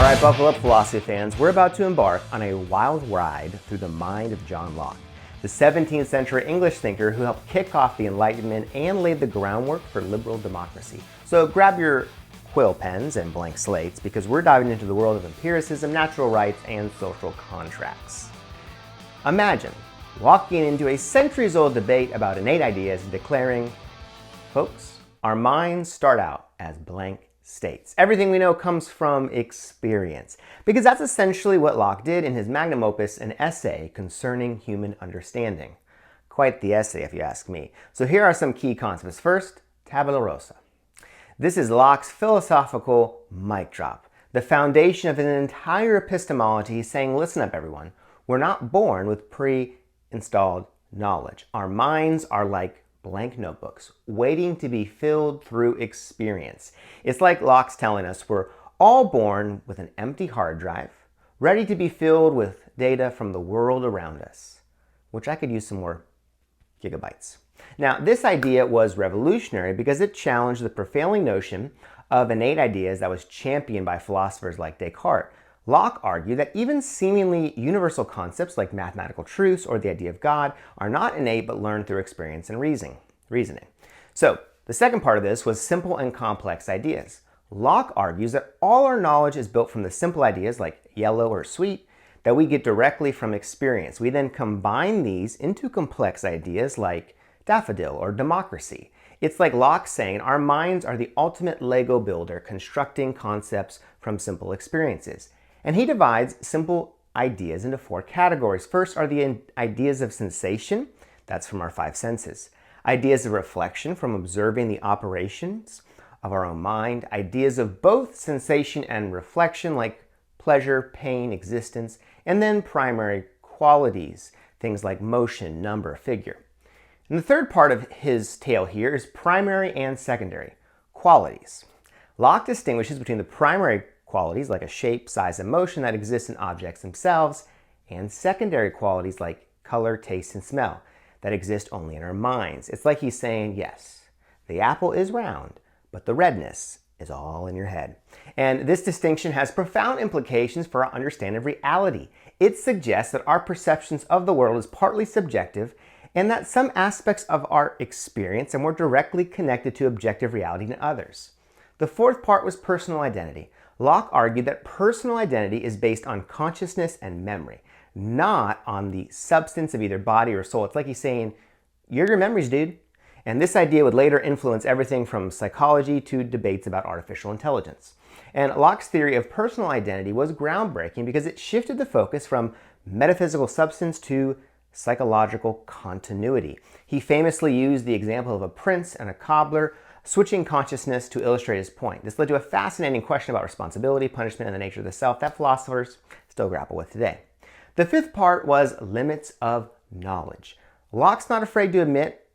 Alright, buckle up, philosophy fans. We're about to embark on a wild ride through the mind of John Locke, the 17th century English thinker who helped kick off the Enlightenment and laid the groundwork for liberal democracy. So grab your quill pens and blank slates because we're diving into the world of empiricism, natural rights, and social contracts. Imagine walking into a centuries-old debate about innate ideas and declaring, folks, our minds start out as blank states. Everything we know comes from experience, because that's essentially what Locke did in his magnum opus, an essay concerning human understanding. Quite the essay, if you ask me. So here are some key concepts. First, tabula rasa. This is Locke's philosophical mic drop, the foundation of an entire epistemology. He's saying, listen up, everyone. We're not born with pre-installed knowledge. Our minds are like blank notebooks, waiting to be filled through experience. It's like Locke's telling us we're all born with an empty hard drive, ready to be filled with data from the world around us, which I could use some more gigabytes. Now, this idea was revolutionary because it challenged the prevailing notion of innate ideas that was championed by philosophers like Descartes. Locke argued that even seemingly universal concepts like mathematical truths or the idea of God are not innate but learned through experience and reasoning. So, the second part of this was simple and complex ideas. Locke argues that all our knowledge is built from the simple ideas like yellow or sweet that we get directly from experience. We then combine these into complex ideas like daffodil or democracy. It's like Locke saying our minds are the ultimate Lego builder, constructing concepts from simple experiences. And he divides simple ideas into four categories. First are the ideas of sensation, that's from our five senses. Ideas of reflection, from observing the operations of our own mind. Ideas of both sensation and reflection, like pleasure, pain, existence. And then primary qualities, things like motion, number, figure. And the third part of his tale here is primary and secondary qualities. Locke distinguishes between the primary qualities like a shape, size, and motion that exist in objects themselves, and secondary qualities like color, taste, and smell that exist only in our minds. It's like he's saying, yes, the apple is round, but the redness is all in your head. And this distinction has profound implications for our understanding of reality. It suggests that our perceptions of the world is partly subjective and that some aspects of our experience are more directly connected to objective reality than others. The fourth part was personal identity. Locke argued that personal identity is based on consciousness and memory, not on the substance of either body or soul. It's like he's saying, you're your memories, dude. And this idea would later influence everything from psychology to debates about artificial intelligence. And Locke's theory of personal identity was groundbreaking because it shifted the focus from metaphysical substance to psychological continuity. He famously used the example of a prince and a cobbler switching consciousness to illustrate his point. This led to a fascinating question about responsibility, punishment, and the nature of the self that philosophers still grapple with today. The fifth part was limits of knowledge. Locke's not afraid to admit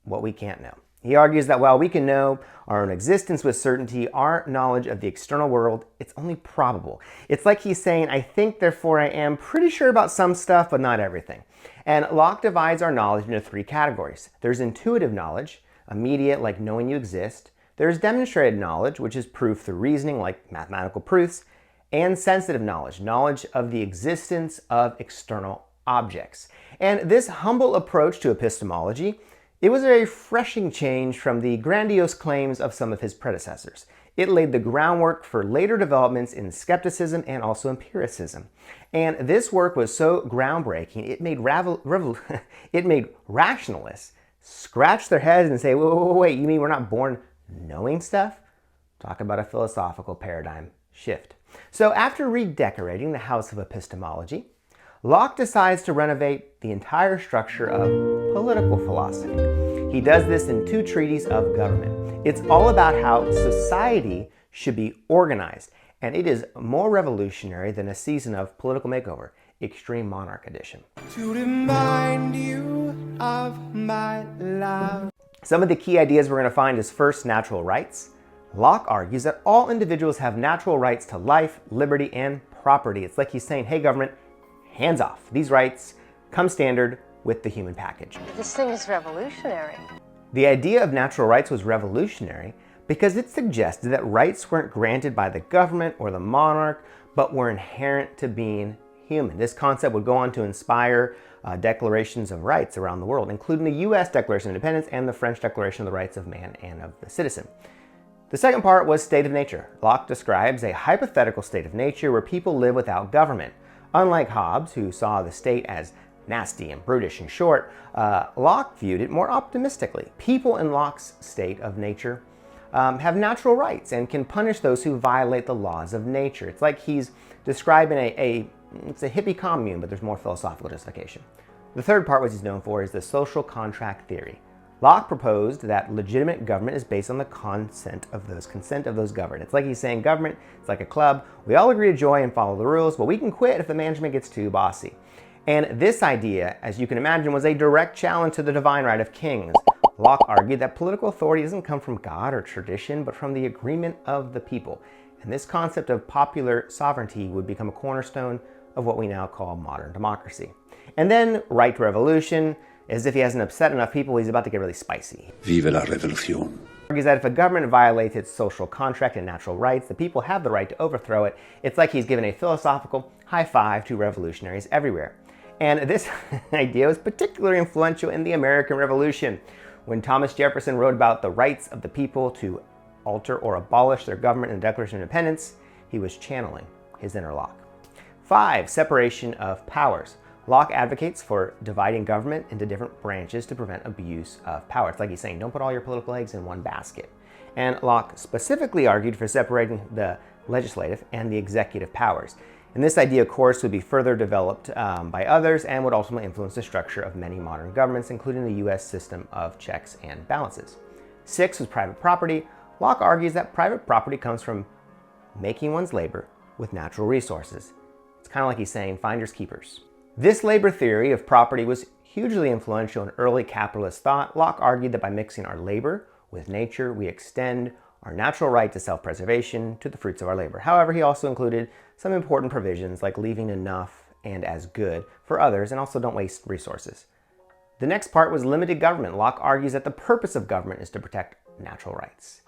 what we can't know. He argues that while we can know our own existence with certainty, our knowledge of the external world, it's only probable. It's like he's saying, I think, therefore I am pretty sure about some stuff, but not everything. And Locke divides our knowledge into three categories. There's intuitive knowledge, immediate, like knowing you exist. There's demonstrated knowledge, which is proof through reasoning, like mathematical proofs. And sensitive knowledge, knowledge of the existence of external objects. And this humble approach to epistemology, it was a refreshing change from the grandiose claims of some of his predecessors. It laid the groundwork for later developments in skepticism and also empiricism. And this work was so groundbreaking, it made rationalists scratch their heads and say, wait, you mean we're not born knowing stuff? Talk about a philosophical paradigm shift. So after redecorating the house of epistemology, Locke decides to renovate the entire structure of political philosophy. He does this in two treatises of government. It's all about how society should be organized, and it is more revolutionary than a season of political makeover, Extreme Monarch Edition. To remind you of my love. Some of the key ideas we're going to find is first, natural rights. Locke argues that all individuals have natural rights to life, liberty, and property. It's like he's saying, hey government, hands off. These rights come standard with the human package. This thing is revolutionary. The idea of natural rights was revolutionary because it suggested that rights weren't granted by the government or the monarch, but were inherent to being human. This concept would go on to inspire declarations of rights around the world, including the U.S. Declaration of Independence and the French Declaration of the Rights of Man and of the Citizen. The second part was state of nature. Locke describes a hypothetical state of nature where people live without government. Unlike Hobbes, who saw the state as nasty and brutish and short, Locke viewed it more optimistically. People in Locke's state of nature have natural rights and can punish those who violate the laws of nature. It's like he's describing it's a hippie commune, but there's more philosophical justification. The third part, which he's known for, is the social contract theory. Locke proposed that legitimate government is based on the consent of those governed. It's like he's saying government, it's like a club. We all agree to join and follow the rules, but we can quit if the management gets too bossy. And this idea, as you can imagine, was a direct challenge to the divine right of kings. Locke argued that political authority doesn't come from God or tradition, but from the agreement of the people. And this concept of popular sovereignty would become a cornerstone of what we now call modern democracy. And then right to revolution, as if he hasn't upset enough people, he's about to get really spicy. Vive la revolution. He argues that if a government violates its social contract and natural rights, the people have the right to overthrow it. It's like he's given a philosophical high five to revolutionaries everywhere. And this idea was particularly influential in the American Revolution. When Thomas Jefferson wrote about the rights of the people to alter or abolish their government in the Declaration of Independence, he was channeling his inner Locke. 5. Separation of powers. Locke advocates for dividing government into different branches to prevent abuse of power. It's like he's saying, don't put all your political eggs in one basket. And Locke specifically argued for separating the legislative and the executive powers. And this idea, of course, would be further developed by others and would ultimately influence the structure of many modern governments, including the U.S. system of checks and balances. 6 was private property. Locke argues that private property comes from making one's labor with natural resources. It's kind of like he's saying, finders keepers. This labor theory of property was hugely influential in early capitalist thought. Locke argued that by mixing our labor with nature, we extend our natural right to self-preservation to the fruits of our labor. However, he also included some important provisions like leaving enough and as good for others, and also don't waste resources. The next part was limited government. Locke argues that the purpose of government is to protect natural rights,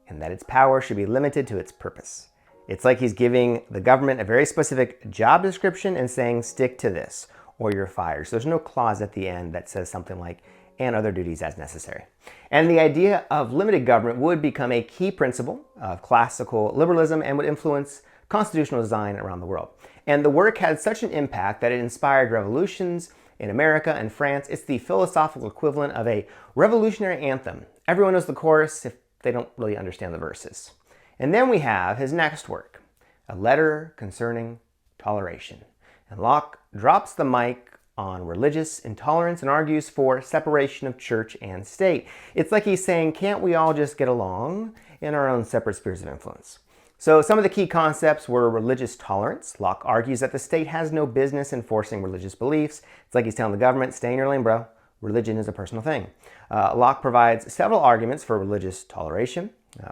and that its power should be limited to its purpose. It's like he's giving the government a very specific job description and saying, stick to this, or you're fired. So there's no clause at the end that says something like, and other duties as necessary. And the idea of limited government would become a key principle of classical liberalism and would influence constitutional design around the world. And the work had such an impact that it inspired revolutions in America and France. It's the philosophical equivalent of a revolutionary anthem. Everyone knows the chorus if they don't really understand the verses. And then we have his next work, A Letter Concerning Toleration. And Locke drops the mic on religious intolerance and argues for separation of church and state. It's like he's saying, can't we all just get along in our own separate spheres of influence? So some of the key concepts were religious tolerance. Locke argues that the state has no business enforcing religious beliefs. It's like he's telling the government, stay in your lane, bro. Religion is a personal thing. Locke provides several arguments for religious toleration.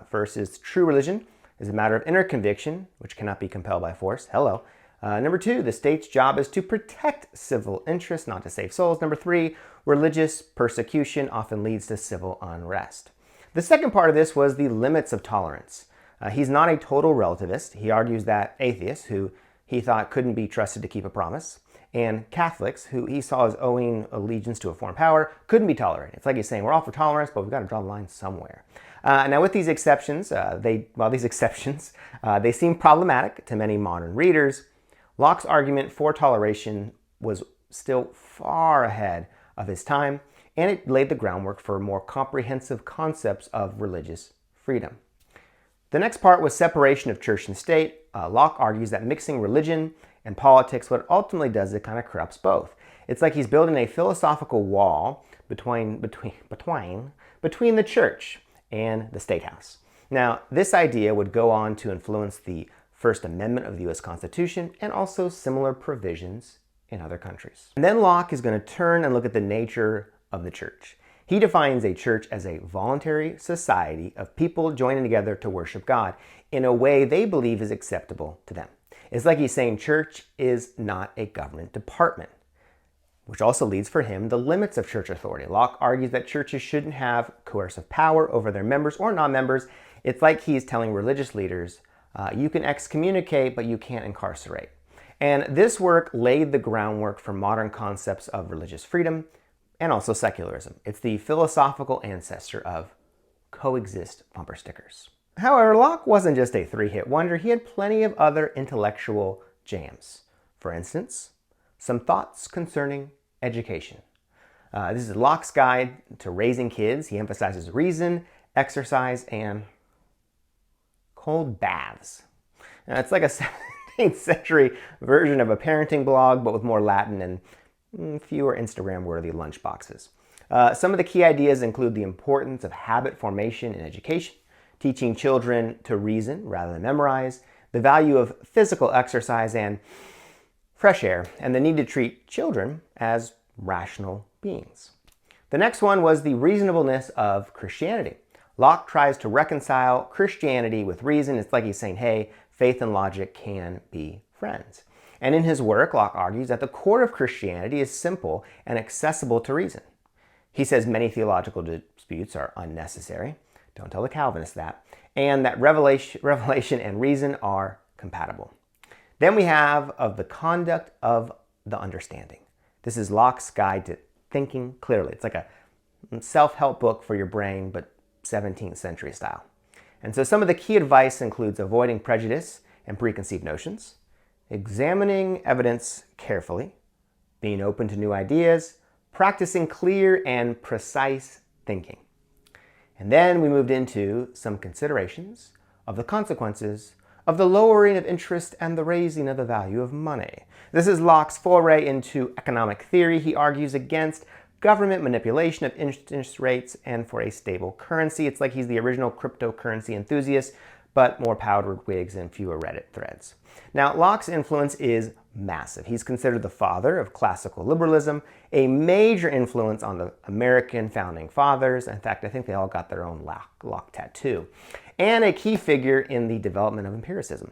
First is true religion is a matter of inner conviction, which cannot be compelled by force. Hello. Number 2, the state's job is to protect civil interests, not to save souls. Number 3, religious persecution often leads to civil unrest. The second part of this was the limits of tolerance. He's not a total relativist. He argues that atheists, who he thought couldn't be trusted to keep a promise, and Catholics, who he saw as owing allegiance to a foreign power, couldn't be tolerated. It's like he's saying, we're all for tolerance, but we've got to draw the line somewhere. Now with these exceptions, they seem problematic to many modern readers. Locke's argument for toleration was still far ahead of his time, and it laid the groundwork for more comprehensive concepts of religious freedom. The next part was separation of church and state. Locke argues that mixing religion and politics, what it ultimately does, it kind of corrupts both. It's like he's building a philosophical wall between the church and the state house. Now, this idea would go on to influence the First Amendment of the U.S. Constitution and also similar provisions in other countries. And then Locke is going to turn and look at the nature of the church. He defines a church as a voluntary society of people joining together to worship God in a way they believe is acceptable to them. It's like he's saying church is not a government department, which also leads for him the limits of church authority. Locke argues that churches shouldn't have coercive power over their members or non-members. It's like he's telling religious leaders You can excommunicate, but you can't incarcerate. And this work laid the groundwork for modern concepts of religious freedom and also secularism. It's the philosophical ancestor of coexist bumper stickers. However, Locke wasn't just a three-hit wonder. He had plenty of other intellectual jams. For instance, some thoughts concerning education. This is Locke's guide to raising kids. He emphasizes reason, exercise, and cold baths. Now, it's like a 17th century version of a parenting blog, but with more Latin and fewer Instagram-worthy lunchboxes. Some of the key ideas include the importance of habit formation in education, teaching children to reason rather than memorize, the value of physical exercise and fresh air, and the need to treat children as rational beings. The next one was the reasonableness of Christianity. Locke tries to reconcile Christianity with reason. It's like he's saying, hey, faith and logic can be friends. And in his work, Locke argues that the core of Christianity is simple and accessible to reason. He says many theological disputes are unnecessary. Don't tell the Calvinists that. And that revelation and reason are compatible. Then we have of the conduct of the understanding. This is Locke's guide to thinking clearly. It's like a self-help book for your brain, but 17th century style. And so some of the key advice includes avoiding prejudice and preconceived notions, examining evidence carefully, being open to new ideas, practicing clear and precise thinking. And then we moved into some considerations of the consequences of the lowering of interest and the raising of the value of money. This is Locke's foray into economic theory. He argues against government manipulation of interest rates and for a stable currency. It's like he's the original cryptocurrency enthusiast, but more powdered wigs and fewer Reddit threads. Now, Locke's influence is massive. He's considered the father of classical liberalism, a major influence on the American founding fathers. In fact, I think they all got their own Locke tattoo, and a key figure in the development of empiricism.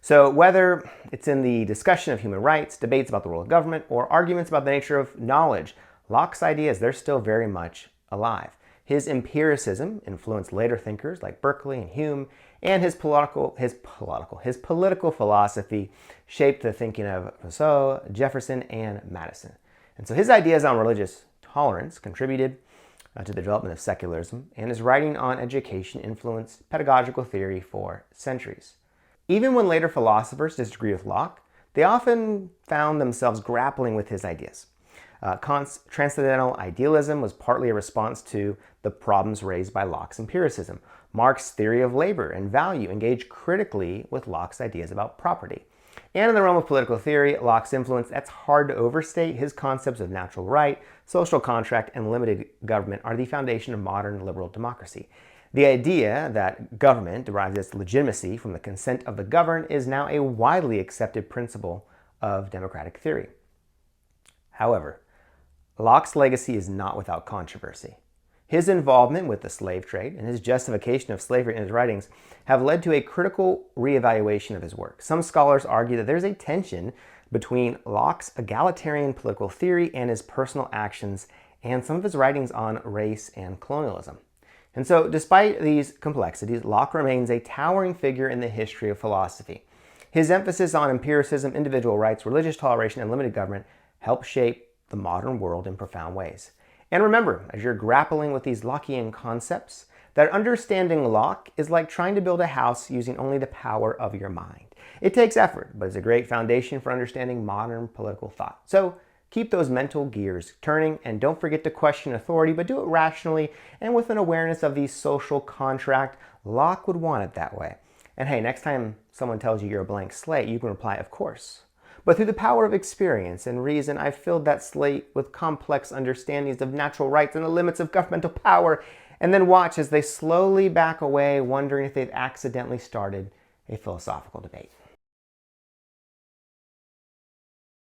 So whether it's in the discussion of human rights, debates about the role of government, or arguments about the nature of knowledge, Locke's ideas, they're still very much alive. His empiricism influenced later thinkers like Berkeley and Hume, and his political philosophy shaped the thinking of Rousseau, Jefferson, and Madison. And so his ideas on religious tolerance contributed to the development of secularism, and his writing on education influenced pedagogical theory for centuries. Even when later philosophers disagree with Locke, they often found themselves grappling with his ideas. Kant's transcendental idealism was partly a response to the problems raised by Locke's empiricism. Marx's theory of labor and value engaged critically with Locke's ideas about property. And in the realm of political theory, Locke's influence, that's hard to overstate. His concepts of natural right, social contract, and limited government are the foundation of modern liberal democracy. The idea that government derives its legitimacy from the consent of the governed is now a widely accepted principle of democratic theory. However, Locke's legacy is not without controversy. His involvement with the slave trade and his justification of slavery in his writings have led to a critical reevaluation of his work. Some scholars argue that there's a tension between Locke's egalitarian political theory and his personal actions and some of his writings on race and colonialism. And so, despite these complexities, Locke remains a towering figure in the history of philosophy. His emphasis on empiricism, individual rights, religious toleration, and limited government helped shape the modern world in profound ways. And remember, as you're grappling with these Lockean concepts, that understanding Locke is like trying to build a house using only the power of your mind. It takes effort, but it's a great foundation for understanding modern political thought. So keep those mental gears turning, and don't forget to question authority, but do it rationally and with an awareness of the social contract. Locke would want it that way. And hey, next time someone tells you you're a blank slate, you can reply, of course. But through the power of experience and reason, I've filled that slate with complex understandings of natural rights and the limits of governmental power, and then watch as they slowly back away, wondering if they've accidentally started a philosophical debate.